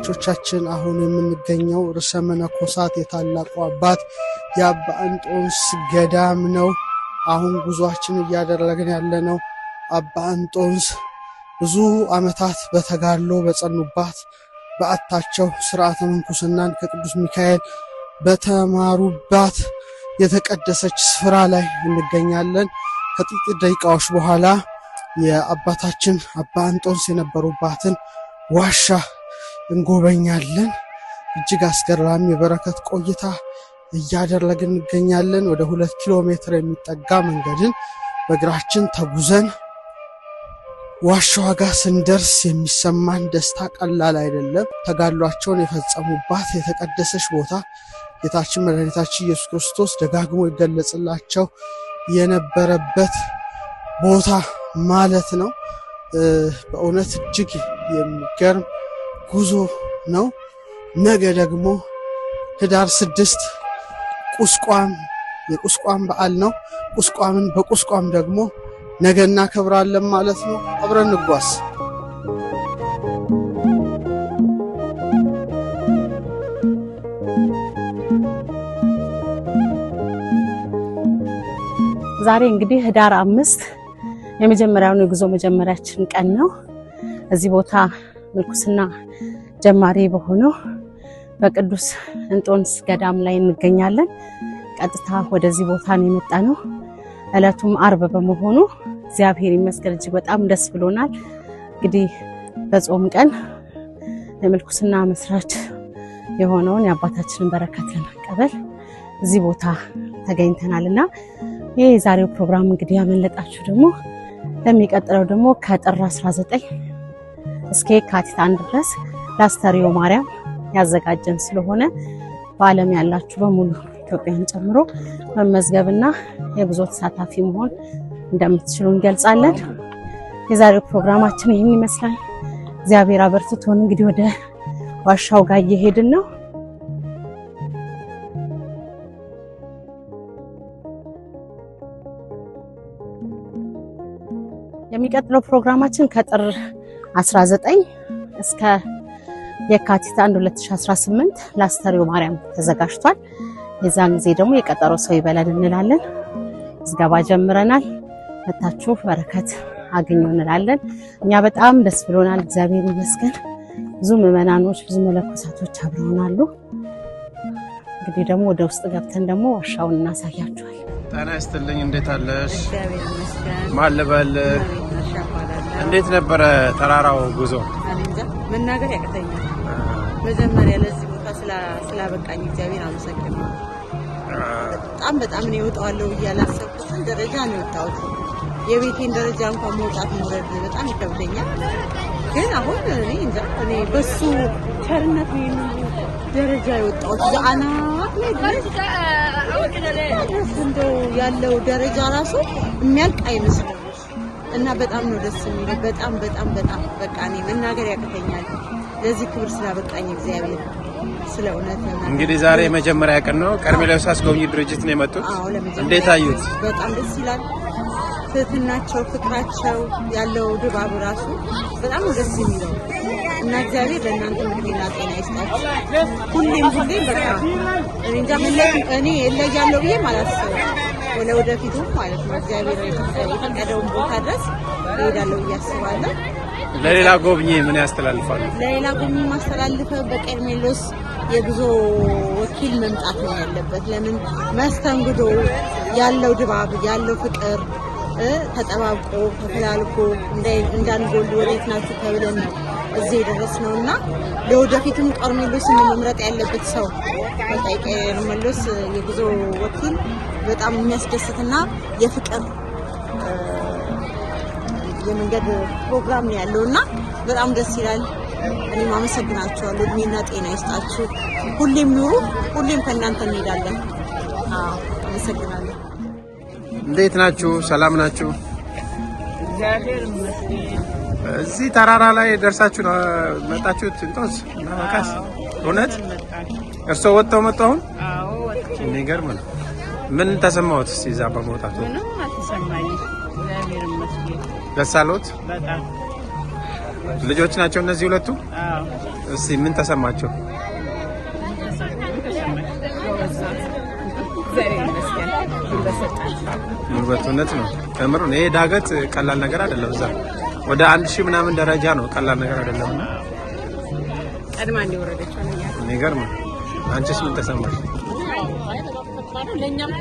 ተመልካቾቻችን አሁን የምንገኘው ርዕሰ መነኮሳት የታላቁ አባት የአባ እንጦንስ ገዳም ነው። አሁን ጉዟችን እያደረግን ያለነው አባ እንጦንስ ብዙ ዓመታት በተጋድሎ በጸኑባት በአታቸው ሥርዓተ ምንኩስናን ከቅዱስ ሚካኤል በተማሩባት የተቀደሰች ስፍራ ላይ እንገኛለን። ከጥቂት ደቂቃዎች በኋላ የአባታችን አባ እንጦንስ የነበሩባትን ዋሻ እንጎበኛለን። እጅግ አስገራሚ የበረከት ቆይታ እያደረግን እንገኛለን። ወደ 2 ኪሎ ሜትር የሚጠጋ መንገድን በእግራችን ተጉዘን ዋሻዋ ጋር ስንደርስ የሚሰማን ደስታ ቀላል አይደለም። ተጋድሏቸውን የፈጸሙባት የተቀደሰች ቦታ ጌታችን መድኃኒታችን ኢየሱስ ክርስቶስ ደጋግሞ ይገለጽላቸው የነበረበት ቦታ ማለት ነው። በእውነት እጅግ የሚገርም ጉዞ ነው። ነገ ደግሞ ህዳር 6 ቁስቋም የቁስቋም በዓል ነው። በቁስቋም ደግሞ ነገ እናከብራለን ማለት ነው። አብረን እንጓዝ። ዛሬ እንግዲህ ህዳር 5 የመጀመሪያውን የጉዞ መጀመሪያችን ቀን ነው። እዚህ ቦታ ምንኩስና ጀማሪ በሆነው በቅዱስ እንጦንስ ገዳም ላይ እንገኛለን። ቀጥታ ወደዚህ ቦታ ነው የመጣነው። ዕለቱም አርብ በመሆኑ እግዚአብሔር ይመስገን እጅግ በጣም ደስ ብሎናል። እንግዲህ በጾም ቀን የምንኩስና መስራች የሆነውን የአባታችንን በረከት ለመቀበል እዚህ ቦታ ተገኝተናልና ይሄ የዛሬው ፕሮግራም እንግዲህ ያመለጣችሁ ደግሞ ለሚቀጥለው ደግሞ ከጥር 19 እስከ የካቲት 1 ድረስ ላስተርዮ ማርያም ያዘጋጀን ስለሆነ በዓለም ያላችሁ በሙሉ ኢትዮጵያን ጨምሮ መመዝገብና የጉዞ ተሳታፊ መሆን እንደምትችሉ እንገልጻለን። የዛሬው ፕሮግራማችን ይህን ይመስላል። እግዚአብሔር አበርትቶን እንግዲህ ወደ ዋሻው ጋር እየሄድን ነው። የሚቀጥለው ፕሮግራማችን ከጥር 19 እስከ የካቲት 1 2018 ላስተርዮ ማርያም ተዘጋጅቷል። የዛን ጊዜ ደግሞ የቀጠሮ ሰው ይበላል እንላለን። ዝገባ ጀምረናል። መታችሁ በረከት አግኙ እንላለን። እኛ በጣም ደስ ብሎናል። እግዚአብሔር ይመስገን። ብዙ ምዕመናኖች፣ ብዙ መለኮሳቶች አብረውናሉ። እንግዲህ ደግሞ ወደ ውስጥ ገብተን ደግሞ ዋሻውን እናሳያችኋል። ጤና ይስጥልኝ። እንዴት አለሽ? እግዚአብሔር ይመስገን። ማለበል እንዴት ነበረ ተራራው ጉዞ? መናገር ያቅተኛል። መጀመሪያ ለዚህ ቦታ ስላበቃኝ እግዚአብሔር አመሰግናለሁ። በጣም ነው የወጣዋለሁ ያላሰብኩትን ደረጃ ነው የወጣሁት። የቤቴን ደረጃ እንኳን መውጣት መውረድ በጣም ይከብደኛል። ግን አሁን እኔ በሱ ቸርነት ነው ደረጃ የወጣሁት። አናት እንደው ያለው ደረጃ ራሱ የሚያልቅ አይመስልም እና በጣም ነው ደስ የሚለው። በጣም በቃ እኔ መናገር ያቅተኛል። ለዚህ ክብር ስላበቃኝ እግዚአብሔር ስለ እውነት ነው። እንግዲህ ዛሬ የመጀመሪያ ቀን ነው። ቀርሜሎስ አስጎብኚ ድርጅት ነው የመጡት። እንዴት አዩት? በጣም ደስ ይላል። ትህትናቸው፣ ፍቅራቸው ያለው ድባብ ራሱ በጣም ነው ደስ የሚለው እና እግዚአብሔር ለእናንተ እድሜና ጤና ይስጣችሁ። ሁሌም በቃ እኔ እለያለሁ ብዬ አላስብም። ወደፊቱ ማለት ነው እግዚአብሔር የፈቀደውን ቦታ ድረስ እሄዳለሁ ብዬ አስባለሁ። ለሌላ ጎብኚ ምን ያስተላልፋሉ? ለሌላ ጎብኚ ማስተላልፈው በቀርሜሎስ የጉዞ ወኪል መምጣት ነው ያለበት። ለምን መስተንግዶ ያለው ድባብ ያለው ፍቅር ተጠባብቆ ተፈላልቆ እንዳንጎል ወዴት ናችሁ ተብለን ነው እዚህ የደረስነውና ለወደፊቱም ቀርሜሎስን መምረጥ ያለበት ሰው በቃ ቀርሜሎስ የጉዞ ወኪል በጣም የሚያስደስትና የፍቅር የመንገድ ፕሮግራም ነው ያለውና በጣም ደስ ይላል። እኔም አመሰግናችኋለሁ። እድሜና ጤና ይስጣችሁ። ሁሌም ኑሩ። ሁሌም ከእናንተ እንሄዳለን። አመሰግናለሁ። እንዴት ናችሁ? ሰላም ናችሁ? እግዚአብሔር ይመስገን። እዚህ ተራራ ላይ ደርሳችሁ ነው መጣችሁት? እንጦንስ እና መቃስ እውነት እርስዎ ወጥተው መጡ? አሁን አዎ ወጥቼ። የሚገርም ነው። ምን ተሰማዎት? እስቲ እዛ በመውጣቱ? ምንም አልተሰማኝም። እግዚአብሔር ይመስገን። ደስ አለዎት? በጣም ልጆች ናቸው እነዚህ ሁለቱ? አዎ። እስቲ ምን ተሰማቸው? ጉልበቱነት ነው ተምሩ። ይሄ ዳገት ቀላል ነገር አይደለም። እዛ ወደ 1000 ምናምን ደረጃ ነው። ቀላል ነገር አይደለም። ቀድማ እንደወረደች ነው። የሚገርም። አንቺስ ምን ተሰማሽ? ለኛም